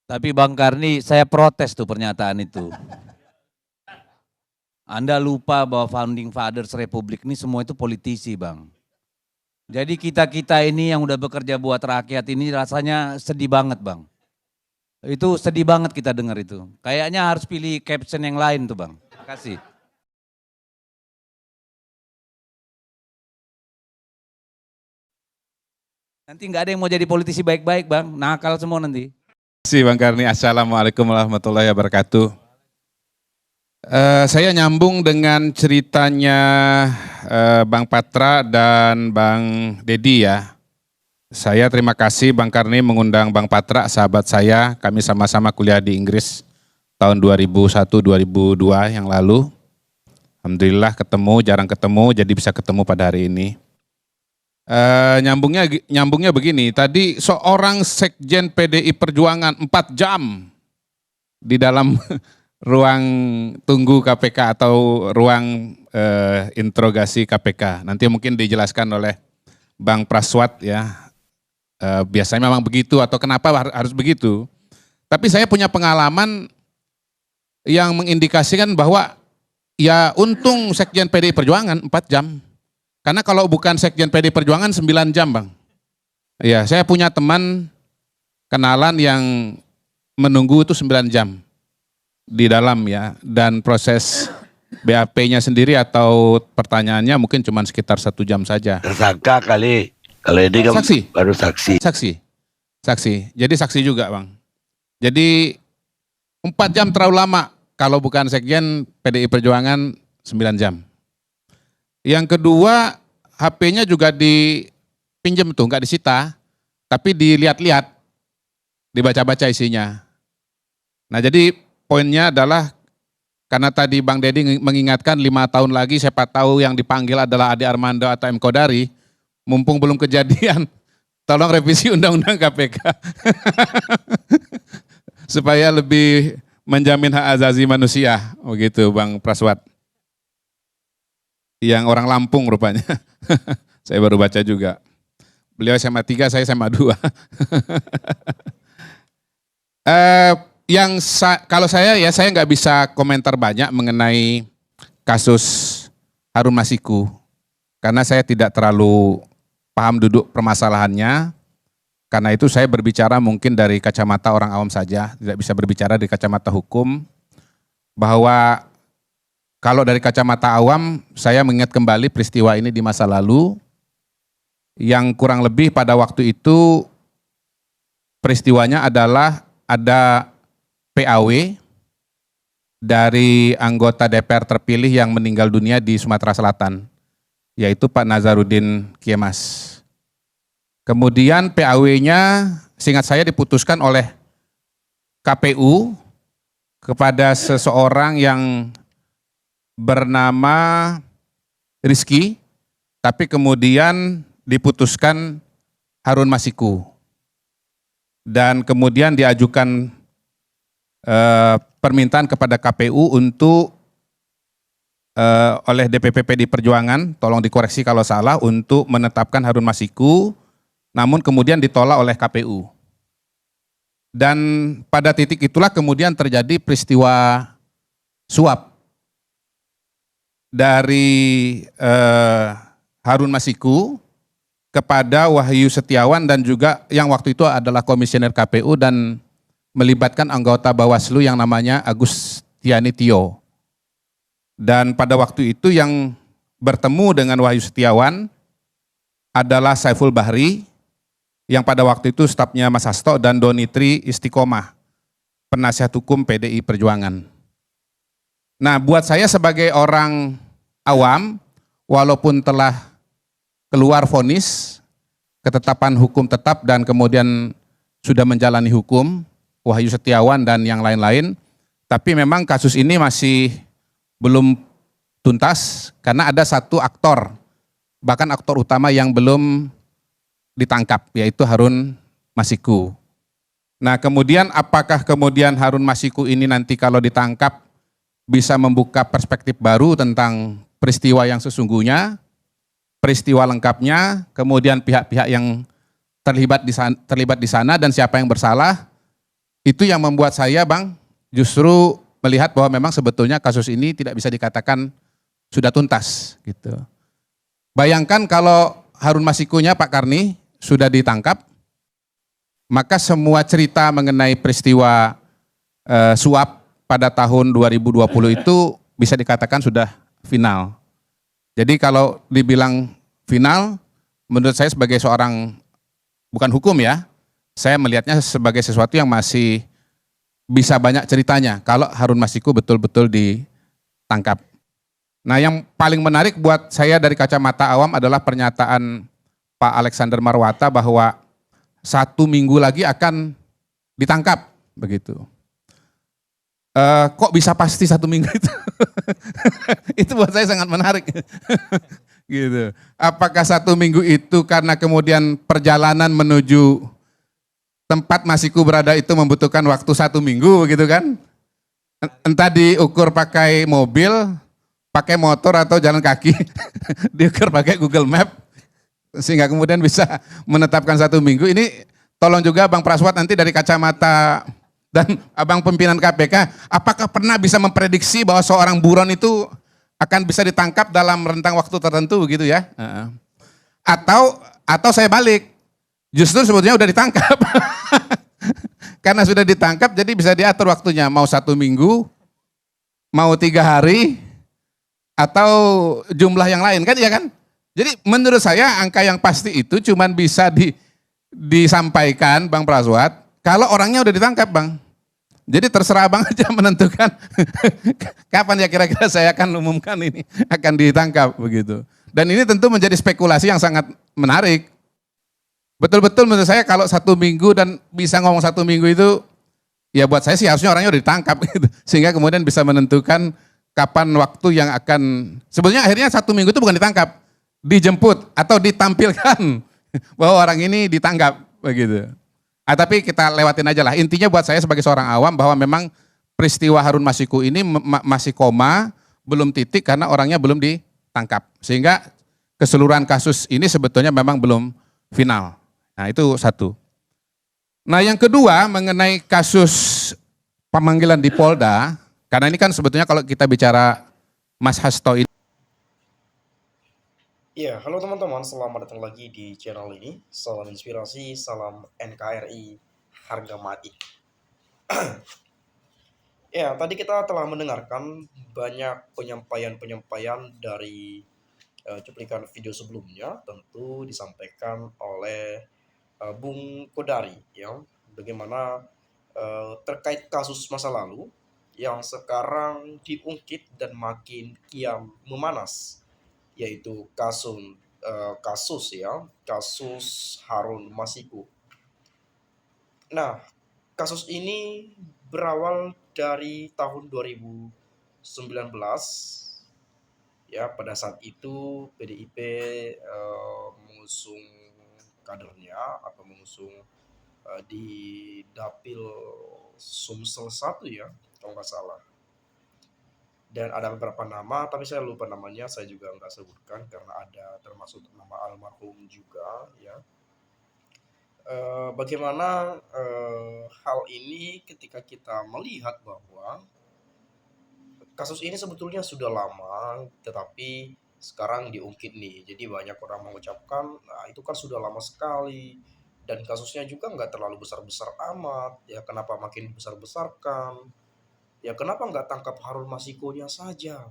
Tapi Bang Karni, saya protes tuh pernyataan itu. Anda lupa bahwa founding fathers Republik ini semua itu politisi, Bang. Jadi kita-kita ini yang udah bekerja buat rakyat ini rasanya sedih banget, Bang. Itu sedih banget kita dengar itu. Kayaknya harus pilih caption yang lain tuh, Bang. Terima kasih. Nanti nggak ada yang mau jadi politisi baik-baik, Bang. Nakal semua nanti. Terima kasih Bang Karni. Assalamualaikum warahmatullahi wabarakatuh. Saya nyambung dengan ceritanya Bang Patra dan Bang Dedi ya. Saya terima kasih Bang Karni mengundang Bang Patra, sahabat saya. Kami sama-sama kuliah di Inggris tahun 2001-2002 yang lalu. Alhamdulillah ketemu, jarang ketemu, jadi bisa ketemu pada hari ini. Nyambungnya begini, tadi seorang sekjen PDI Perjuangan 4 jam di dalam ruang tunggu KPK atau ruang interogasi KPK. Nanti mungkin dijelaskan oleh Bang Praswat ya, biasanya memang begitu atau kenapa harus begitu. Tapi saya punya pengalaman yang mengindikasikan bahwa ya untung sekjen PDI Perjuangan 4 jam. Karena kalau bukan sekjen PDI Perjuangan 9 jam Bang. Ya, saya punya teman kenalan yang menunggu itu 9 jam di dalam ya. Dan proses BAP-nya sendiri atau pertanyaannya mungkin cuma sekitar 1 jam saja. Tersangka kali, kalau ini kan Saksi. baru saksi. Saksi, jadi saksi juga Bang. Jadi 4 jam terlalu lama kalau bukan sekjen PDI Perjuangan 9 jam. Yang kedua, HP-nya juga dipinjam tuh, nggak disita, tapi dilihat-lihat, dibaca-baca isinya. Nah jadi poinnya adalah, karena tadi Bang Dedi mengingatkan 5 tahun lagi siapa tahu yang dipanggil adalah Ade Armando atau M. Kodari, mumpung belum kejadian, tolong revisi Undang-Undang KPK. Supaya lebih menjamin hak asasi manusia, begitu Bang Praswat. Yang orang Lampung rupanya. Saya baru baca juga. Beliau SMA 3, saya SMA 2. Kalau saya nggak bisa komentar banyak mengenai kasus Harun Masiku. Karena saya tidak terlalu paham duduk permasalahannya. Karena itu saya berbicara mungkin dari kacamata orang awam saja. Tidak bisa berbicara dari kacamata hukum. Bahwa kalau dari kacamata awam, saya mengingat kembali peristiwa ini di masa lalu, yang kurang lebih pada waktu itu peristiwanya adalah ada PAW dari anggota DPR terpilih yang meninggal dunia di Sumatera Selatan, yaitu Pak Nazarudin Kiemas. Kemudian PAW-nya, seingat saya diputuskan oleh KPU kepada seseorang yang bernama Rizky, tapi kemudian diputuskan Harun Masiku. Dan kemudian diajukan permintaan kepada KPU untuk oleh DPP PDI Perjuangan, tolong dikoreksi kalau salah, untuk menetapkan Harun Masiku, namun kemudian ditolak oleh KPU. Dan pada titik itulah kemudian terjadi peristiwa suap dari Harun Masiku kepada Wahyu Setiawan dan juga yang waktu itu adalah komisioner KPU dan melibatkan anggota Bawaslu yang namanya Agustiani Tio. Dan pada waktu itu yang bertemu dengan Wahyu Setiawan adalah Saiful Bahri yang pada waktu itu stafnya Mas Hasto dan Donitri Istiqomah, penasihat hukum PDI Perjuangan. Nah, buat saya sebagai orang awam, walaupun telah keluar vonis, ketetapan hukum tetap dan kemudian sudah menjalani hukum, Wahyu Setiawan dan yang lain-lain, tapi memang kasus ini masih belum tuntas karena ada satu aktor, bahkan aktor utama yang belum ditangkap, yaitu Harun Masiku. Nah, kemudian apakah kemudian Harun Masiku ini nanti kalau ditangkap bisa membuka perspektif baru tentang peristiwa yang sesungguhnya, peristiwa lengkapnya, kemudian pihak-pihak yang terlibat di sana dan siapa yang bersalah, Itu yang membuat saya Bang justru melihat bahwa memang sebetulnya kasus ini tidak bisa dikatakan sudah tuntas gitu. Bayangkan kalau Harun Masikunya Pak Karni sudah ditangkap, maka semua cerita mengenai peristiwa suap pada tahun 2020 itu bisa dikatakan sudah final. Jadi kalau dibilang final, menurut saya sebagai seorang, bukan hukum ya, saya melihatnya sebagai sesuatu yang masih bisa banyak ceritanya kalau Harun Masiku betul-betul ditangkap. Nah yang paling menarik buat saya dari kacamata awam adalah pernyataan Pak Alexander Marwata bahwa 1 minggu lagi akan ditangkap begitu. Kok bisa pasti 1 minggu itu? Itu buat saya sangat menarik. Gitu. Apakah 1 minggu itu karena kemudian perjalanan menuju tempat Masiku berada itu membutuhkan waktu 1 minggu begitu kan? Entah diukur pakai mobil, pakai motor atau jalan kaki, diukur pakai Google Map, sehingga kemudian bisa menetapkan 1 minggu. Ini tolong juga Bang Praswat nanti dari kacamata dan Abang pimpinan KPK, apakah pernah bisa memprediksi bahwa seorang buron itu akan bisa ditangkap dalam rentang waktu tertentu gitu ya? Atau saya balik, justru sebetulnya udah ditangkap. Karena sudah ditangkap jadi bisa diatur waktunya, mau 1 minggu, mau 3 hari, atau jumlah yang lain kan ya kan? Jadi menurut saya angka yang pasti itu cuman bisa disampaikan Bang Praswat kalau orangnya udah ditangkap Bang. Jadi terserah Bang aja menentukan kapan ya kira-kira saya akan umumkan ini akan ditangkap begitu. Dan ini tentu menjadi spekulasi yang sangat menarik. Betul-betul menurut saya kalau 1 minggu dan bisa ngomong 1 minggu itu, ya buat saya sih harusnya orangnya udah ditangkap gitu. Sehingga kemudian bisa menentukan kapan waktu yang akan, sebetulnya akhirnya 1 minggu itu bukan ditangkap, dijemput atau ditampilkan bahwa orang ini ditangkap begitu. Tapi kita lewatin aja lah. Intinya buat saya sebagai seorang awam bahwa memang peristiwa Harun Masiku ini masih koma, belum titik karena orangnya belum ditangkap. Sehingga keseluruhan kasus ini sebetulnya memang belum final. Nah itu satu. Nah yang kedua mengenai kasus pemanggilan di Polda, karena ini kan sebetulnya kalau kita bicara Mas Hasto ini. Ya, halo teman-teman, selamat datang lagi di channel ini. Salam inspirasi, salam NKRI, harga mati. Ya, tadi kita telah mendengarkan banyak penyampaian-penyampaian dari cuplikan video sebelumnya, tentu disampaikan oleh Bung Kodari, ya, bagaimana terkait kasus masa lalu yang sekarang diungkit dan makin kian memanas, yaitu kasus Harun Masiku. Nah, kasus ini berawal dari tahun 2019 ya, pada saat itu PDIP mengusung kadernya atau mengusung di Dapil Sumsel 1 ya, kalau nggak salah. Dan ada beberapa nama, tapi saya lupa namanya, saya juga nggak sebutkan karena ada termasuk nama almarhum juga ya. Bagaimana hal ini ketika kita melihat bahwa kasus ini sebetulnya sudah lama, tetapi sekarang diungkit nih. Jadi banyak orang mengucapkan, nah itu kan sudah lama sekali, dan kasusnya juga nggak terlalu besar-besar amat, ya kenapa makin besar-besarkan? Ya kenapa nggak tangkap Harun Masikunya saja?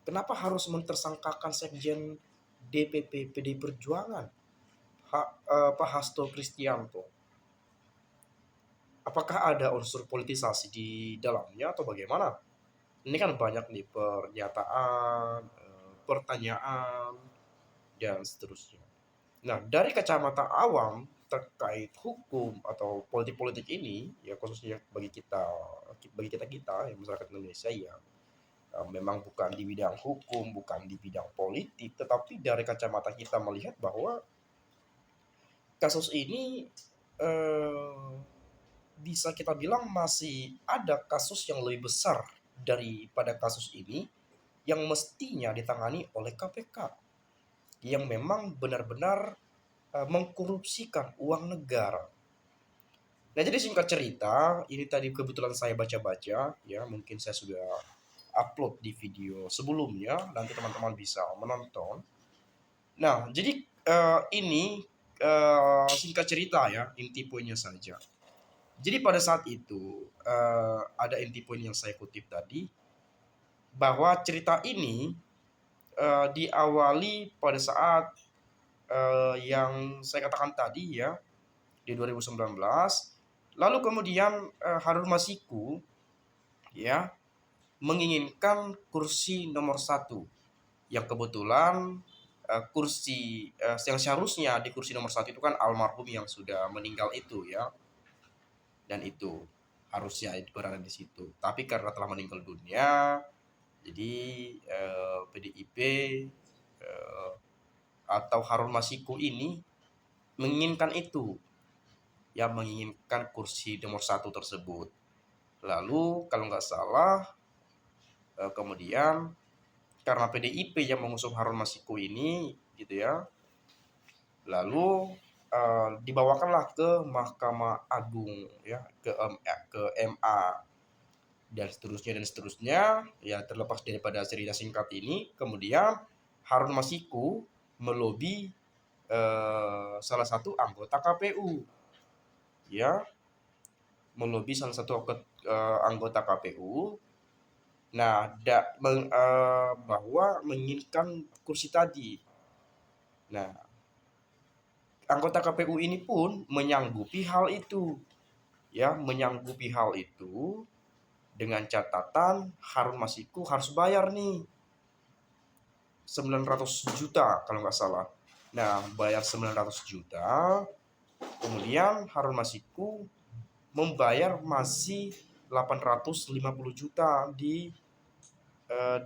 Kenapa harus mentersangkakan Sekjen DPP PD Perjuangan, Pak Hasto Kristianto? Apakah ada unsur politisasi di dalamnya atau bagaimana? Ini kan banyak nih pernyataan, pertanyaan, dan seterusnya. Nah, dari kacamata awam terkait hukum atau politik-politik ini, ya khususnya bagi kita yang masyarakat Indonesia ya, memang bukan di bidang hukum, bukan di bidang politik, tetapi dari kacamata kita melihat bahwa kasus ini bisa kita bilang masih ada kasus yang lebih besar daripada kasus ini yang mestinya ditangani oleh KPK, yang memang benar-benar mengkorupsikan uang negara. Nah, jadi singkat cerita, ini tadi kebetulan saya baca-baca, ya mungkin saya sudah upload di video sebelumnya, nanti teman-teman bisa menonton. Nah, jadi ini singkat cerita ya, inti poinnya saja. Jadi pada saat itu ada inti poin yang saya kutip tadi, bahwa cerita ini diawali pada saat yang saya katakan tadi ya, di 2019. Lalu kemudian Harun Masiku ya menginginkan kursi nomor satu, yang kebetulan kursi yang seharusnya di kursi nomor satu itu kan almarhum yang sudah meninggal itu ya, dan itu harusnya berada di situ. Tapi karena telah meninggal dunia, jadi PDIP atau Harun Masiku ini menginginkan itu, ya menginginkan kursi nomor satu tersebut. Lalu kalau nggak salah kemudian karena PDIP yang mengusung Harun Masiku ini gitu ya, lalu dibawakanlah ke Mahkamah Agung ya, ke MA dan seterusnya ya. Terlepas daripada cerita singkat ini, kemudian Harun Masiku melobi salah satu anggota KPU ya, melobi salah satu anggota KPU. Nah, bahwa menginginkan kursi tadi. Nah, anggota KPU ini pun menyanggupi hal itu. Ya, menyanggupi hal itu dengan catatan Harun Masiku harus bayar nih 900 juta kalau nggak salah. Nah, bayar 900 juta, kemudian Harun Masiku membayar masih 850 juta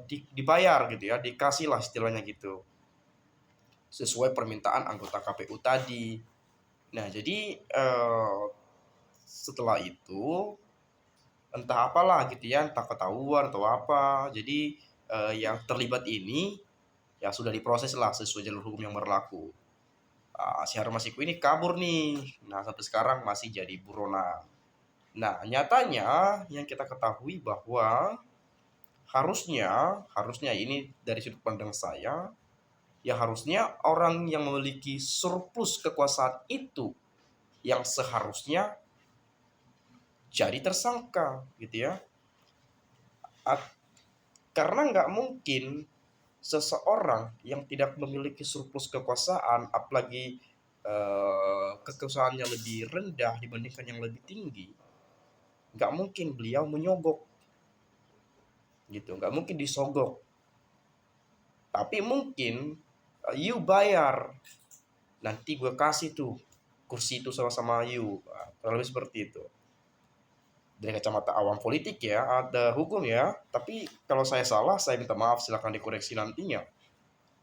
dibayar gitu ya, dikasih lah istilahnya gitu, sesuai permintaan anggota KPU tadi. Nah, jadi setelah itu entah apalah gitu ya, entah ketahuan atau apa. Jadi yang terlibat ini ya sudah diproses lah sesuai jalur hukum yang berlaku. Si Harun Masiku ini kabur nih. Nah, sampai sekarang masih jadi buronan. Nah, nyatanya yang kita ketahui bahwa harusnya ini dari sudut pandang saya, ya harusnya orang yang memiliki surplus kekuasaan itu yang seharusnya jadi tersangka gitu ya. Karena nggak mungkin seseorang yang tidak memiliki surplus kekuasaan, apalagi kekuasaannya lebih rendah dibandingkan yang lebih tinggi, nggak mungkin beliau menyogok gitu, nggak mungkin disogok. Tapi mungkin you bayar, nanti gue kasih tuh kursi itu sama-sama you, kurang lebih seperti itu. Dari kacamata awam politik ya, ada hukum ya, tapi kalau saya salah saya minta maaf, silahkan dikoreksi nantinya.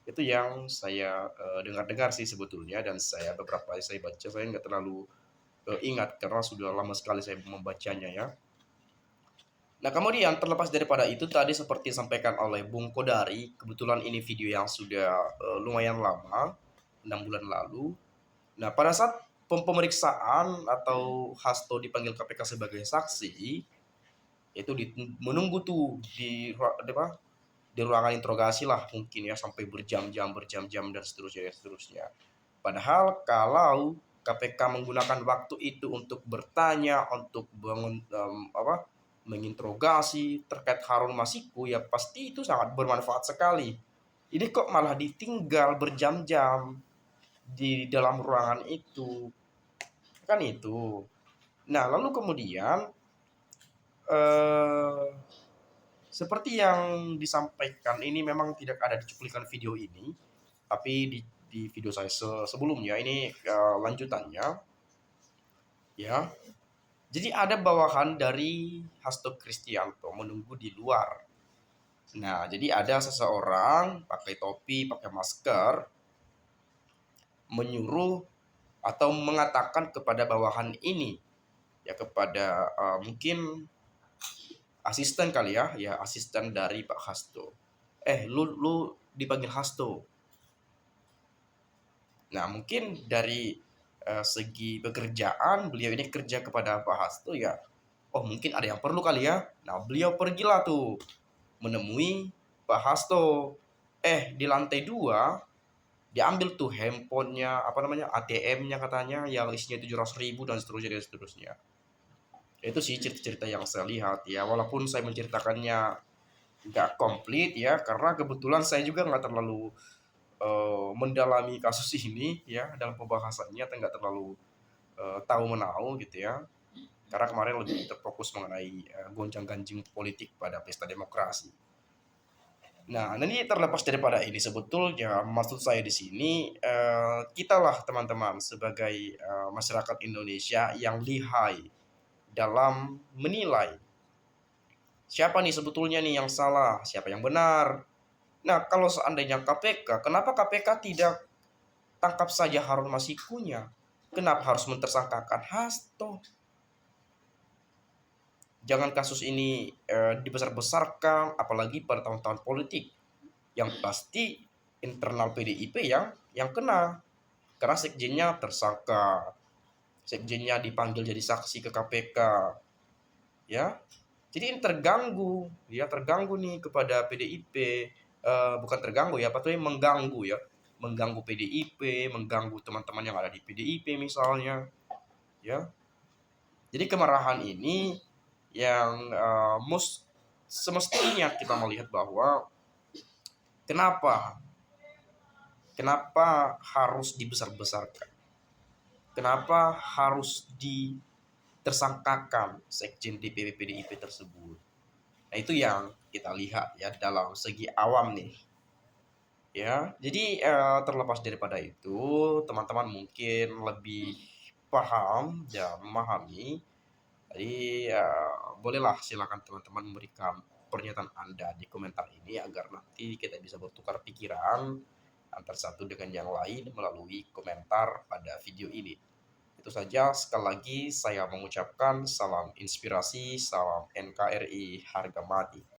Itu yang saya dengar-dengar sih sebetulnya, dan beberapa kali saya baca, saya nggak terlalu ingat karena sudah lama sekali saya membacanya ya. Nah, kemudian terlepas daripada itu tadi seperti disampaikan oleh Bung Kodari, kebetulan ini video yang sudah lumayan lama, 6 bulan lalu. Nah, pada saat pemeriksaan atau Hasto dipanggil KPK sebagai saksi, itu menunggu tuh di ruangan interogasi lah mungkin ya, sampai berjam-jam dan seterusnya. Padahal kalau KPK menggunakan waktu itu untuk bertanya, untuk menginterogasi terkait Harun Masiku, ya pasti itu sangat bermanfaat sekali. Ini kok malah ditinggal berjam-jam di dalam ruangan itu, kan itu. Nah, lalu kemudian seperti yang disampaikan, ini memang tidak ada di cuplikan video ini, tapi di video saya sebelumnya ini lanjutannya ya. Jadi ada bawahan dari Hasto Kristianto menunggu di luar. Nah, jadi ada seseorang pakai topi, pakai masker, menyuruh atau mengatakan kepada bawahan ini, ya kepada mungkin asisten kali ya, asisten dari Pak Hasto. Lu dipanggil Hasto. Nah, mungkin dari segi pekerjaan beliau ini kerja kepada Pak Hasto ya, oh mungkin ada yang perlu kali ya. Nah beliau pergilah tuh menemui Pak Hasto. Di lantai 2 diambil tuh handphonenya, apa namanya, ATM-nya katanya yang isinya 700.000 dan seterusnya dan seterusnya. Itu sih cerita-cerita yang saya lihat ya, walaupun saya menceritakannya nggak komplit ya, karena kebetulan saya juga nggak terlalu mendalami kasus ini ya dalam pembahasannya, atau nggak terlalu tahu menau gitu ya. Karena kemarin lebih terfokus mengenai gonjang-ganjing politik pada pesta demokrasi. Nah, ini terlepas daripada ini sebetulnya maksud saya di sini kita lah teman-teman sebagai masyarakat Indonesia yang lihai dalam menilai siapa nih sebetulnya nih yang salah, siapa yang benar. Nah, kalau seandainya KPK, kenapa KPK tidak tangkap saja Harun Masikunya? Kenapa harus mentersangkakan Hasto? Jangan kasus ini dibesar-besarkan, apalagi pada tahun-tahun politik. Yang pasti internal PDIP yang kena, karena sekjennya tersangka, sekjennya dipanggil jadi saksi ke KPK, ya. Jadi ini terganggu, ya terganggu nih kepada PDIP, bukan terganggu ya, patutnya mengganggu ya, mengganggu PDIP, mengganggu teman-teman yang ada di PDIP misalnya, ya. Jadi kemarahan ini yang semestinya kita melihat bahwa kenapa harus dibesar-besarkan? Kenapa harus ditersangkakan sekjen DPP PDIP tersebut? Nah, itu yang kita lihat ya dalam segi awam nih. Ya, jadi terlepas daripada itu, teman-teman mungkin lebih paham dan memahami. Jadi bolehlah silakan teman-teman memberikan pernyataan Anda di komentar ini agar nanti kita bisa bertukar pikiran antara satu dengan yang lain melalui komentar pada video ini. Itu saja, sekali lagi saya mengucapkan salam inspirasi, salam NKRI harga mati.